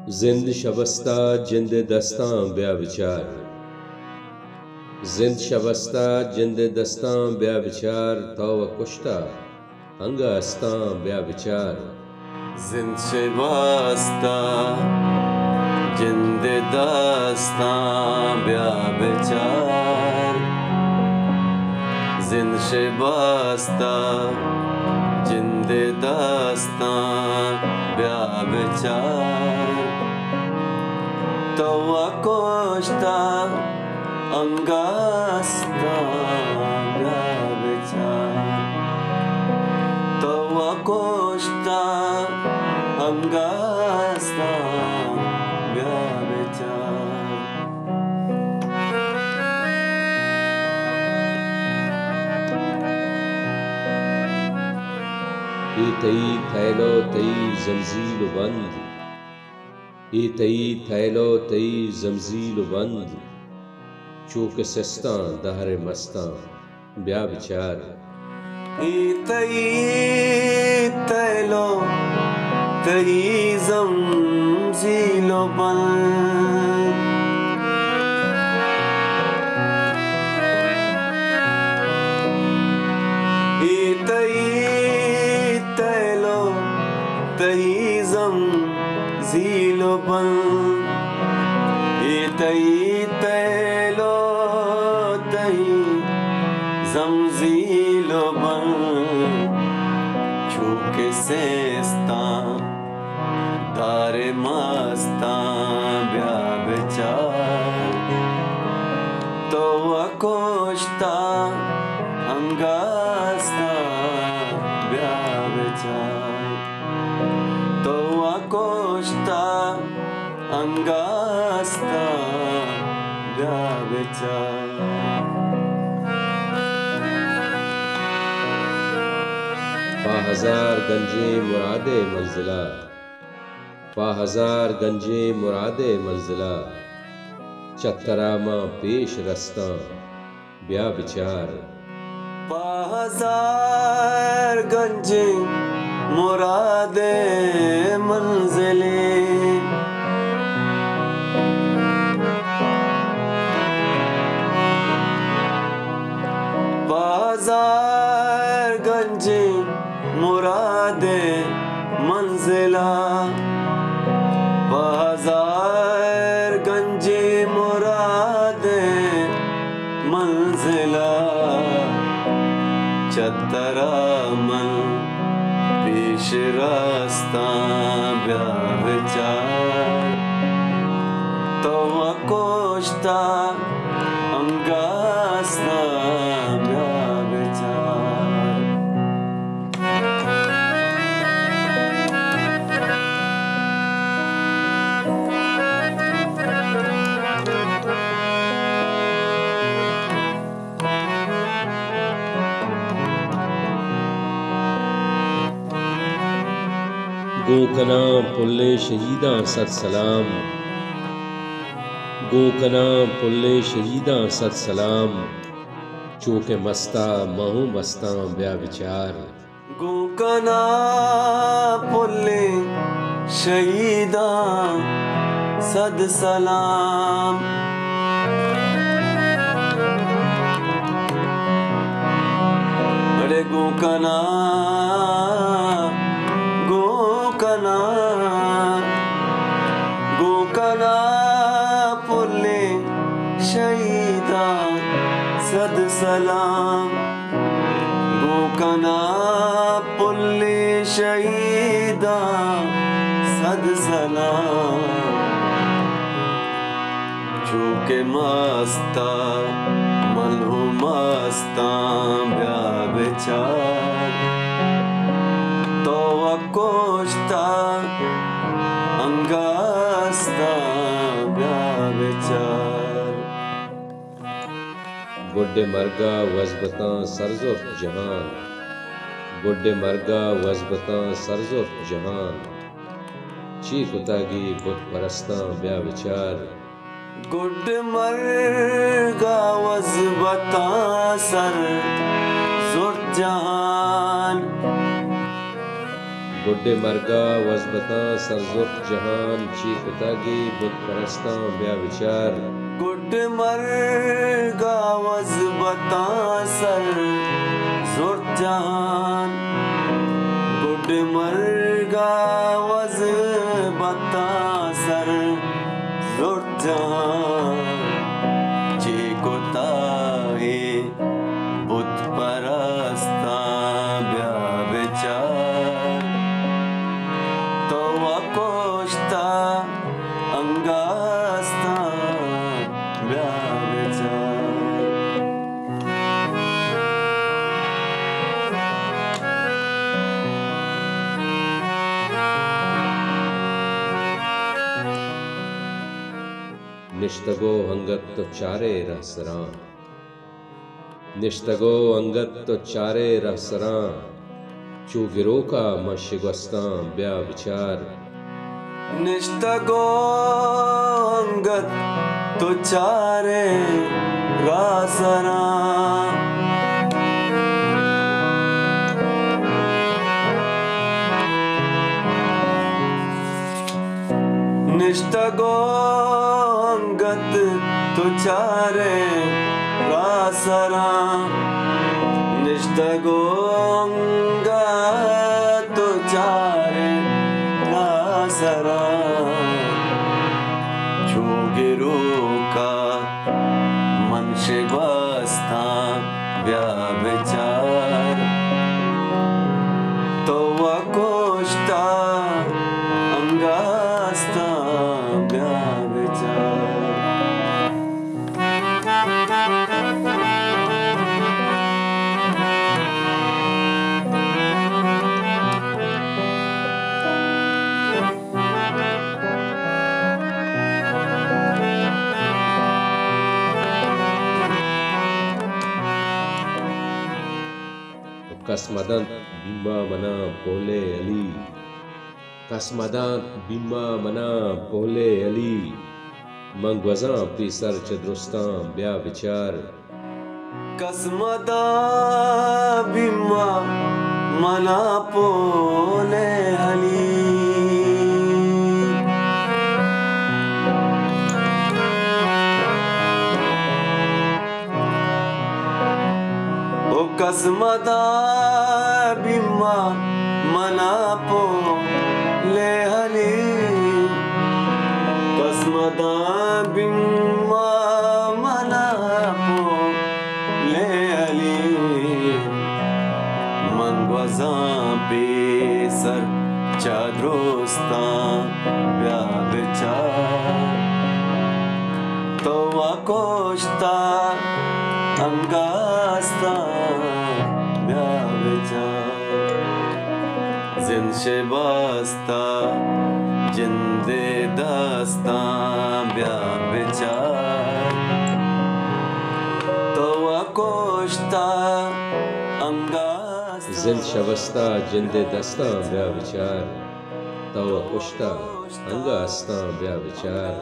जिंद शबस्ता जिंद दस्तां ब्या विचार, जिंद शबस्ता जिंद दस्तां ब्या विचार, तव कुश्ता हंगा अस्तां ब्या विचार। जिंद शबस्ता जिंद दस्तां ब्या विचार, जिंद शबस्ता जिंद दस्तां ब्या विचार, तवा कोश्ता अंगास्ता ब्या विचार, तवा कोश्ता अंगास्ता ब्या विचार। तई थैलो तई जमजील बंद, तई थैलो तई जमजील बंद, चूक सस्तां दहर मस्तां ब्या विचार। तई थैलो तई जमजील बंद, तई जमजील बंद, तई थैलो तई जमजील बंद, चूक सेस्तां दारे मस्तां ब्या विचार, तो कोश्ता अंगास्ता ब्या विचार, तो कोश्ता अंगास्ता ब्या विचार। पाहज़ार गंजे मुरादे मंजिला, पाहज़ार गंजे मुरादे मंजिला, चतरामा पेश रस्तां ब्या विचार। पाहज़ार गंजे मुरादे मंजिले, पाहज़ार गंजे मुरादे मंजिला, पाहज़ार गंजे मुरादे मंजिला, चतरामन पेश रस्तां ब्या विचार, तवा कोश्ता अंगास्ता ब्या विचार। गोकना पुल्ले शहीदां सत सलाम, गोकना पुल्ले शहीदां सत सलाम, चूके मस्ता महू मस्तां ब्या विचार। गोकना पुल्ले शहीदां सद सलाम, बड़े गोकना गोकना गोकना पुल्ले शहीदां सद सलाम, गोकना पुल्ले शहीदां सद सलाम, चूके मस्ता मलहू मस्तां ब्या विचार, तो कोश्ता अंगास्ता ब्या विचार। बुड्ढे मरगा वज़बतां सरज़ुर्फ जहान, बुड्ढे मरगा वज़बतां सरज़ुर्फ जहान, चीख उतागी बुत परस्तां ब्या विचार। गुड मरगा वज़बतां सरज़ुर्फ जहान, गुड्डे मरगा वजबता सरजुर्फ जहान चीकतागी बुत परस्ता ब्या विचार गुड मरगा वजबता सर जुर्फ जहान गुड मरगा वजबता सर जुर्फ जहान चीकतागी बुत परस्ता ब्या विचार तो वकोश्ता अंगास्ता ब्या विचार निश्तगो अंगत तो चारे रहसरां निश्तगो अंगत तो चारे रहसरां चू गिरो का मशिगस्तां ब्या विचार निष्ठगो अंगत तो चारे रासना निष्ठगो अंगत तो चारे रासना निष्ठगो अंगत तो चारे रासना छूगिरू का मनशिगस्ता ब्या विचार तो वकोश्ता अंगास्ता ब्या विचार कसमदन बिम्मा मना पोले अली कसमदन बिम्मा मना पोले अली मंगवजा पीसर चदरुस्तां ब्या विचार कसमदा बिम्मा मना पोले हली ओ कसमदा बिम्मा मना पोले हली कसमदा बिम्मा मना पोले हली मंगवजा बेसर चादरोस्ता ब्या विचार तो वकोश्ता अंगास्ता ब्या विचार जिन शिबास्ता जिंदे दास्ता ब्या विचार तो वकोश्ता अंगास्ता जिल शवस्ता जिंदे दस्ता ब्या विचार तव कुश्ता अंगास्ता ब्या विचार